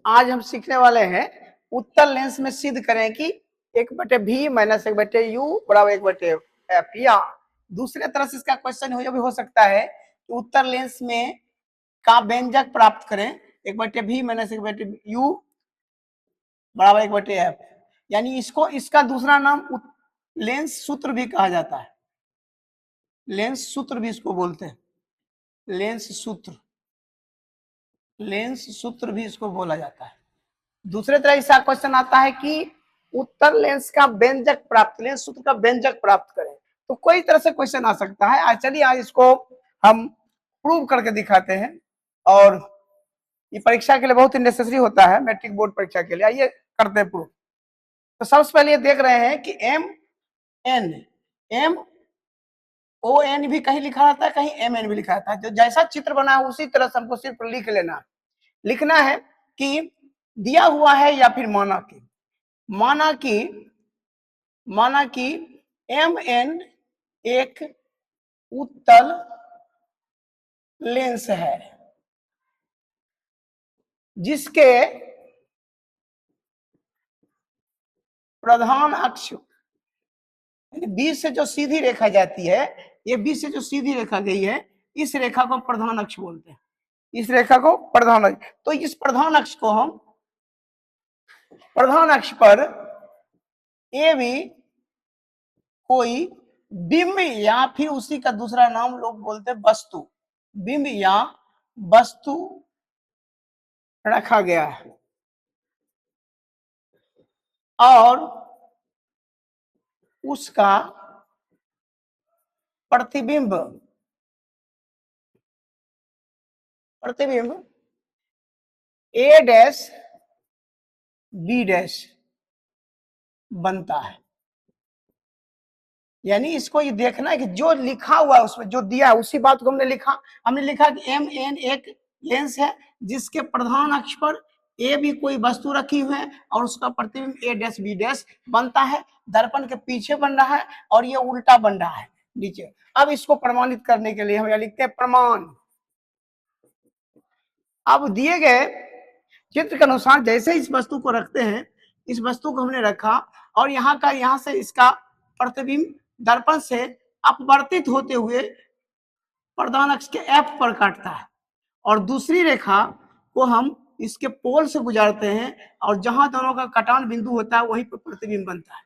आज हम सीखने वाले हैं उत्तल लेंस में सिद्ध करें कि 1/v माइनस 1/u बराबर 1/f, या दूसरे तरह से इसका क्वेश्चन हो, भी हो सकता है कि उत्तल लेंस में का व्यंजक प्राप्त करें 1/v माइनस 1/u बराबर 1/f, यानी इसको इसका दूसरा नाम लेंस सूत्र भी कहा जाता है। लेंस सूत्र भी इसको बोलते हैं, लेंस सूत्र, लेंस सूत्र भी इसको बोला जाता है। दूसरे तरह इसका क्वेश्चन आता है कि उत्तल लेंस का व्यंजक प्राप्त, लेंस सूत्र का व्यंजक प्राप्त करें, तो कोई तरह से क्वेश्चन आ सकता है। आज चलिए आज इसको हम प्रूव करके दिखाते हैं, और ये परीक्षा के लिए बहुत ही नेसेसरी होता है, मैट्रिक बोर्ड परीक्षा के लिए। आइए करते हैं प्रूव। तो सबसे पहले ये देख रहे हैं कि MN भी कहीं लिखा रहता है, कहीं MN भी लिखा रहता है। जो जैसा चित्र बना है उसी तरह से हमको सिर्फ लिख लेना, लिखना है कि दिया हुआ है या फिर माना कि MN एक उत्तल लेंस है जिसके प्रधान अक्ष B से जो सीधी रेखा जाती है, ये B से जो सीधी रेखा गई है, इस रेखा को प्रधान अक्ष बोलते हैं, इस रेखा को प्रधान अक्ष। तो इस प्रधान अक्ष को हम प्रधान अक्ष पर ए भी कोई बिंब या फिर उसी का दूसरा नाम लोग बोलते हैं वस्तु, बिंब या वस्तु रखा गया है, और उसका प्रतिबिंब A डैश B डैश बनता है। यानी इसको ये देखना है कि जो लिखा हुआ है उसमें जो दिया है उसी बात को हमने लिखा कि MN एक लेंस है जिसके प्रधान अक्ष पर A भी कोई वस्तु रखी हुई है और उसका प्रतिबिंब A डैश B डैश बनता है। दर्पण के पीछे बन रहा है और ये उल्टा बन रहा है नीचे। अब इसको प्रमाणित करने के लिए हम लिखते हैं प्रमाण। अब दिए गए चित्र के अनुसार जैसे इस वस्तु को रखते हैं, इस वस्तु को हमने रखा और यहाँ से इसका प्रतिबिंब दर्पण से अपवर्तित होते हुए प्रधान अक्ष के F पर काटता है, और दूसरी रेखा को हम इसके पोल से गुजारते हैं और जहां दोनों का कटान बिंदु होता है वहीं पर प्रतिबिंब बनता है।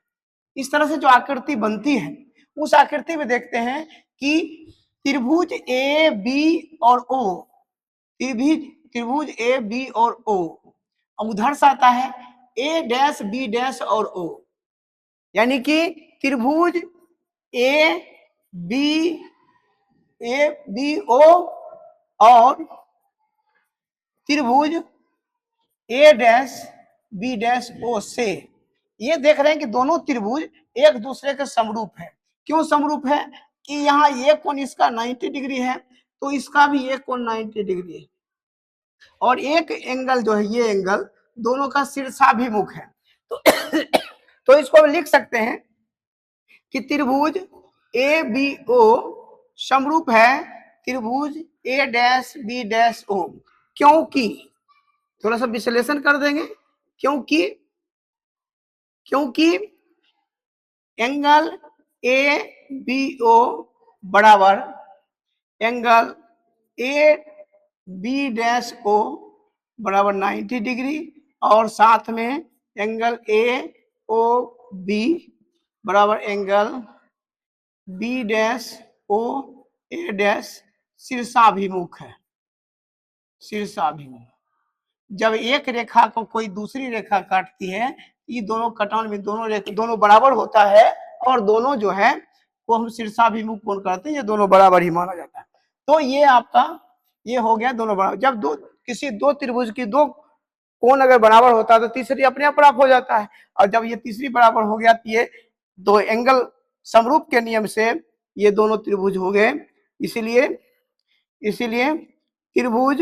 इस तरह से जो आकृति बनती है उस आकृति में देखते हैं कि त्रिभुज A B और O, त्रिभुज A B और O, उधर से आता है A डैश B डैश और O, यानी कि त्रिभुज A B O और त्रिभुज A dash B dash O से ये देख रहे हैं कि दोनों त्रिभुज एक दूसरे के समरूप है। क्यों समरूप है? कि यहाँ ये कोण इसका 90 डिग्री है तो इसका भी ये कोण 90 डिग्री है, और एक एंगल जो है ये एंगल दोनों का शीर्षाभिमुख है। तो इसको हम लिख सकते हैं कि त्रिभुज ABO समरूप है त्रिभुज A dash B dash O, क्योंकि थोड़ा सा विश्लेषण कर देंगे, क्योंकि एंगल ABO बराबर एंगल AB डैश O बराबर 90 डिग्री, और साथ में एंगल AOB बराबर angle B dash O A dash शीर्षाभिमुख है, शीर्षाभिमुख। जब एक रेखा को कोई दूसरी रेखा काटती है, ये दोनों कटान में दोनों बराबर होता है और दोनों जो है वो हम शीर्षाभिमुख कोण करते हैं, ये दोनों बराबर ही माना जाता है। तो ये आपका ये हो गया दोनों बराबर। जब किसी दो त्रिभुज की दो कोण अगर बराबर होता है तो तीसरी अपने आप बराबर हो जाता है, और जब ये तीसरी बराबर हो गया तो ये दो एंगल समरूप के नियम से ये दोनों त्रिभुज हो गए। इसीलिए त्रिभुज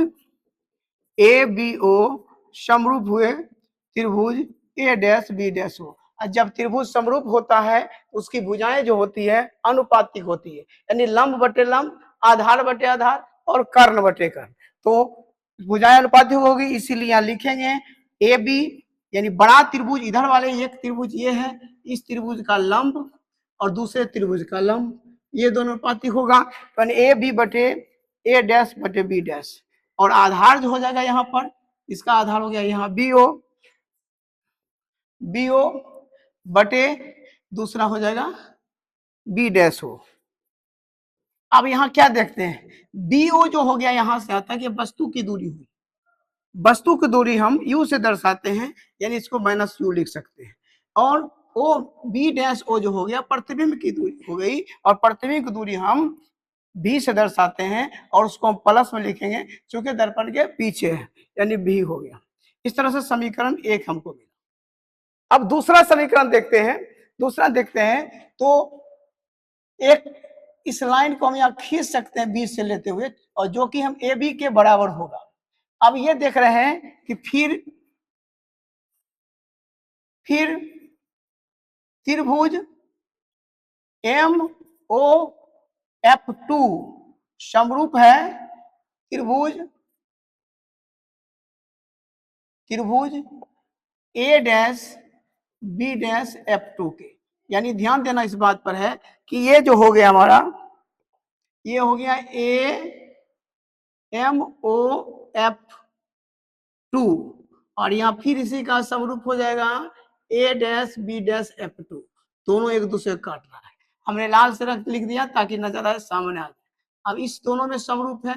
ABO समरूप हुए त्रिभुज A dash B dash O। जब त्रिभुज समरूप होता है उसकी भुजाएं जो होती है अनुपातिक होती है, यानी लंब बटे लंब, आधार बटे आधार और कर्ण बटे कर्ण। तो भुजाएं अनुपातिक होगी, इसीलिए यहाँ लिखेंगे ए बी यानी बड़ा त्रिभुज इधर वाले, एक त्रिभुज ये है, इस त्रिभुज का लंब और दूसरे त्रिभुज का लंब, ये दोनों अनुपातिक होगा। तो ए बी बटे ए डैश बटे बी डैश, और आधार जो हो जाएगा यहाँ पर, इसका आधार हो गया यहाँ बी ओ बटे दूसरा हो जाएगा बी डैश हो। अब यहाँ क्या देखते हैं, बी ओ जो हो गया यहाँ से आता है कि वस्तु की दूरी हुई, वस्तु की दूरी हम u से दर्शाते हैं, यानी इसको माइनस u लिख सकते हैं। और ओ बी डैश ओ जो हो गया प्रतिबिंब की दूरी हो गई, और प्रतिबिंब की दूरी हम v से दर्शाते हैं, और उसको हम प्लस में लिखेंगे क्योंकि दर्पण के पीछे है, यानी v हो गया। इस तरह से समीकरण 1 हमको मिला। अब दूसरा समीकरण देखते हैं। दूसरा देखते हैं तो एक इस लाइन को हम यहाँ खींच सकते हैं 20 से लेते हुए, और जो कि हम ए बी के बराबर होगा। अब ये देख रहे हैं कि फिर त्रिभुज एम ओ एफ टू समरूप है त्रिभुज A dash B dash F two के। यानी ध्यान देना इस बात पर है कि ये जो हो गया हमारा, ये हो गया A M O F two, और यहाँ फिर इसी का समरूप हो जाएगा A dash B dash F two. दोनों एक दूसरे को काट रहा है, हमने लाल से रख लिख दिया ताकि नजर आए, सामने आ जाए। अब इस दोनों में समरूप है,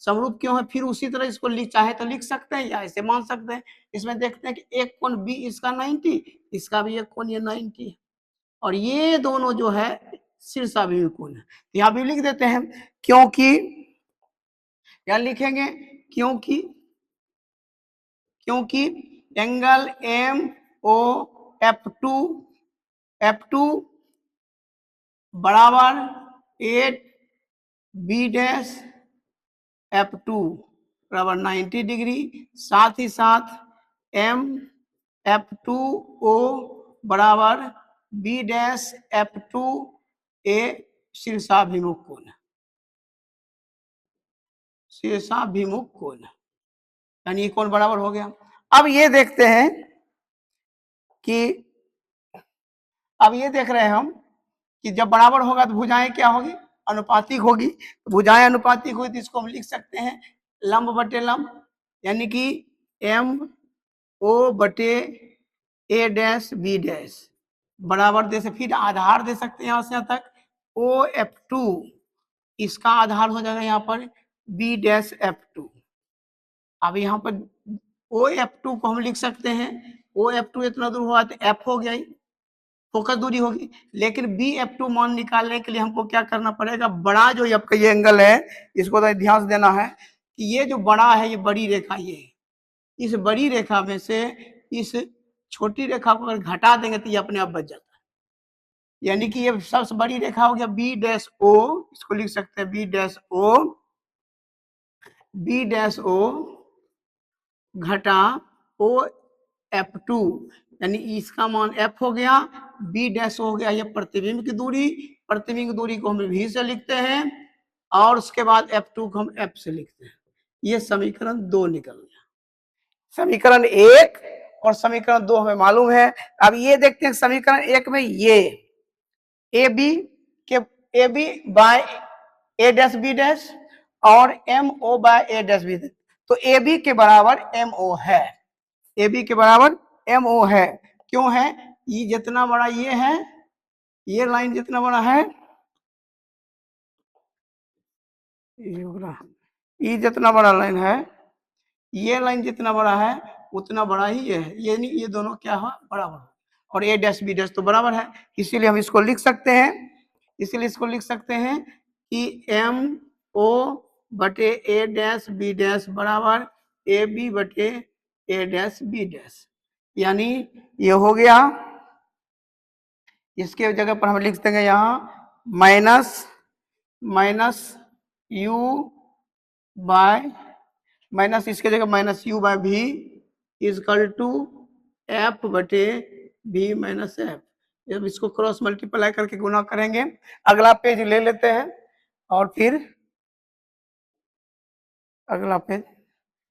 समरूप क्यों है, फिर उसी तरह इसको लिख चाहे तो लिख सकते हैं या ऐसे मान सकते हैं। इसमें देखते हैं कि एक कोण बी इसका 90, इसका भी एक कोण ये 90 है, और ये दोनों जो है शीर्षाभिमुख कोण है। यहाँ भी लिख देते हैं क्योंकि, क्या लिखेंगे, क्योंकि angle M O F two बराबर A B dash F two बराबर 90 डिग्री, साथ ही साथ एम एफ टू ओ बराबर बी डैश एफ टू ए शीर्षाभिमुख कोण, शीर्षाभिमुख कोण, यानी ये कोण बराबर हो गया। अब ये देखते हैं कि, अब ये देख रहे हैं हम कि जब बराबर होगा तो भुजाएं क्या होगी, अनुपातिक होगी। भुजाएं अनुपातिक हुई तो इसको हम लिख सकते हैं लंब बटे लंब, यानी कि एम ओ बटे ए डैश बी डैश बराबर दे से फिर आधार दे सकते हैं यहाँ से यहाँ तक ओ एफ टू, इसका आधार हो जाएगा यहाँ पर बी डैश एफ टू। अब यहाँ पर ओ एफ टू को हम लिख सकते हैं, ओ एफ टू इतना दूर हुआ तो एफ हो गया, फोकस दूरी होगी। लेकिन बी एफ टू मान निकालने के लिए हमको क्या करना पड़ेगा, बड़ा जो आपका ये एंगल है, इसको तो ध्यान से देना है कि ये जो बड़ा है, ये बड़ी रेखा ये है, इस बड़ी रेखा में से इस छोटी रेखा को अगर घटा देंगे तो ये अपने आप बच जाता है। यानी कि ये सबसे बड़ी रेखा हो गया बी डैश ओ, इसको लिख सकते हैं बी डैश ओ घटा ओ एफ टू, यानी इसका मान एफ हो गया, बी डैश हो गया ये प्रतिबिंब की दूरी, प्रतिबिंब की दूरी को हम v से लिखते हैं, और उसके बाद एफ टू को हम एफ से लिखते हैं। ये समीकरण 2 निकल गया। समीकरण 1 और समीकरण 2 हमें मालूम है। अब ये देखते हैं समीकरण 1 में ये A B by A dash B dash और M O by A dash B, तो ए बी के बराबर एम ओ है, ए बी के बराबर एम ओ है। क्यों है, ये जितना बड़ा ये है, ये लाइन जितना बड़ा है, ये जितना बड़ा लाइन है, ये लाइन जितना बड़ा है उतना बड़ा ही ये है, ये नहीं, ये दोनों क्या है बराबर, और ए डैश बी डैश तो बराबर है, इसीलिए हम इसको लिख सकते हैं, इसीलिए इसको लिख सकते हैं कि एम ओ बटे ए डैश बी डैश बराबर ए बी बटे ए डैश बी डैश। यानी ये हो गया, इसके जगह पर हम लिख देंगे यहाँ माइनस यू बाय, माइनस इसके जगह माइनस यू बाय भी इजकल टू एफ बटे भी माइनस एफ। जब इसको क्रॉस मल्टीप्लाई करके गुना करेंगे, अगला पेज ले लेते हैं और फिर अगला पेज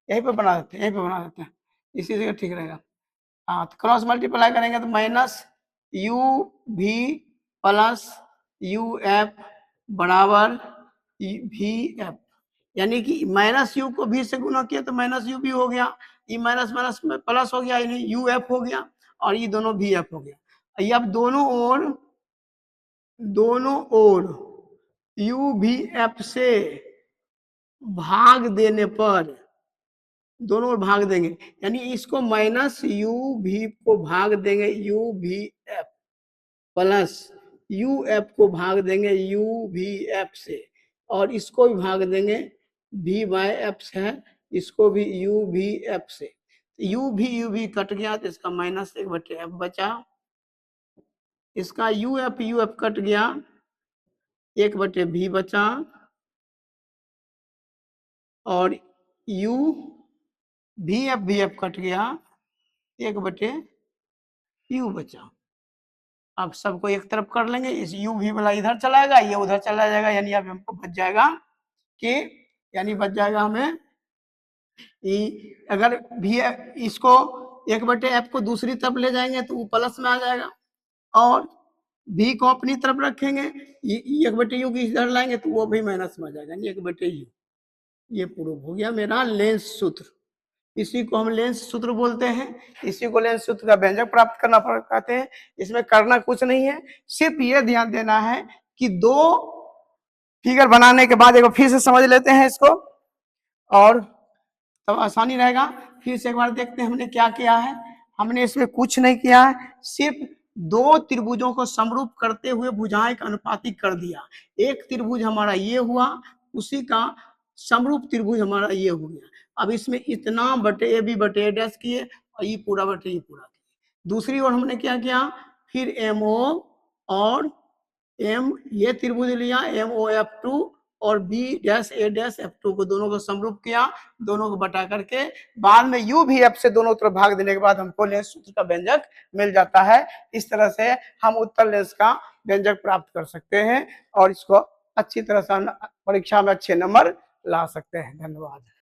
यहीं पे बना देते हैं, यहीं पे बना देते हैं। इसी जगह ठीक रहेगा। हाँ, तो क्रॉस मल्टीप्लाई करेंगे तो माइनस यू भी प्लस यू एफ बराबर वी एफ, यानी कि माइनस यू को भी से गुना किया तो माइनस यू भी हो गया, ये माइनस माइनस में प्लस हो गया, यानी यू एफ हो गया, और ये दोनों भी एफ हो गया। ये अब दोनों ओर यू भी एफ से भाग देने पर, दोनों ओर भाग देंगे, यानी इसको माइनस यू भी को भाग देंगे यू भी एफ प्लस यू एफ को भाग देंगे यू भी एफ से, और इसको भी भाग देंगे भी बाय एफ से है, इसको भी यू भी एफ से। यू भी कट गया तो इसका माइनस 1/f बचा, इसका यू एफ कट गया 1/v बचा, और यू भी एफ कट गया 1/u बचा। अब सबको एक तरफ कर लेंगे, इस यू भी वाला इधर चला जाएगा, ये उधर चला जाएगा, यानी अब हमको बच जाएगा कि, यानी बच जाएगा हमें अगर भी इसको 1/f को दूसरी तरफ ले जाएंगे तो वो प्लस में आ जाएगा, और भी को अपनी तरफ रखेंगे 1/u की इधर लाएंगे तो वो भी माइनस में आ जाएगा, यानी 1/u। ये प्रूव हो गया मेरा लेंस सूत्र। इसी को हम लेंस सूत्र बोलते हैं, इसी को लेंस सूत्र का व्यंजक प्राप्त करना कहते हैं। इसमें करना कुछ नहीं है, सिर्फ ये ध्यान देना है कि दो फिगर बनाने के बाद एक बार फिर से समझ लेते हैं इसको, और तब आसानी रहेगा। फिर से एक बार देखते हैं हमने क्या किया है। हमने इसमें कुछ नहीं किया है, सिर्फ दो त्रिभुजों को समरूप करते हुए भुजाएं का अनुपातिक कर दिया। एक त्रिभुज हमारा ये हुआ, उसी का समरूप त्रिभुज हमारा ये हो गया। अब इसमें इतना बटे ए बी बटे ए डैश किए, और ये पूरा बटे ये पूरा किए। दूसरी ओर हमने क्या किया, फिर एम ओ और एम ये त्रिभुज लिया MOF2 और बी डैश ए डैश F2 को दोनों को समरूप किया, दोनों को बटा करके बाद में यू भी एफ से दोनों तरफ भाग देने के बाद हमको लेंस सूत्र का व्यंजक मिल जाता है। इस तरह से हम उत्तर लेंस का व्यंजक प्राप्त कर सकते हैं, और इसको अच्छी तरह से परीक्षा में अच्छे नंबर ला सकते हैं। धन्यवाद।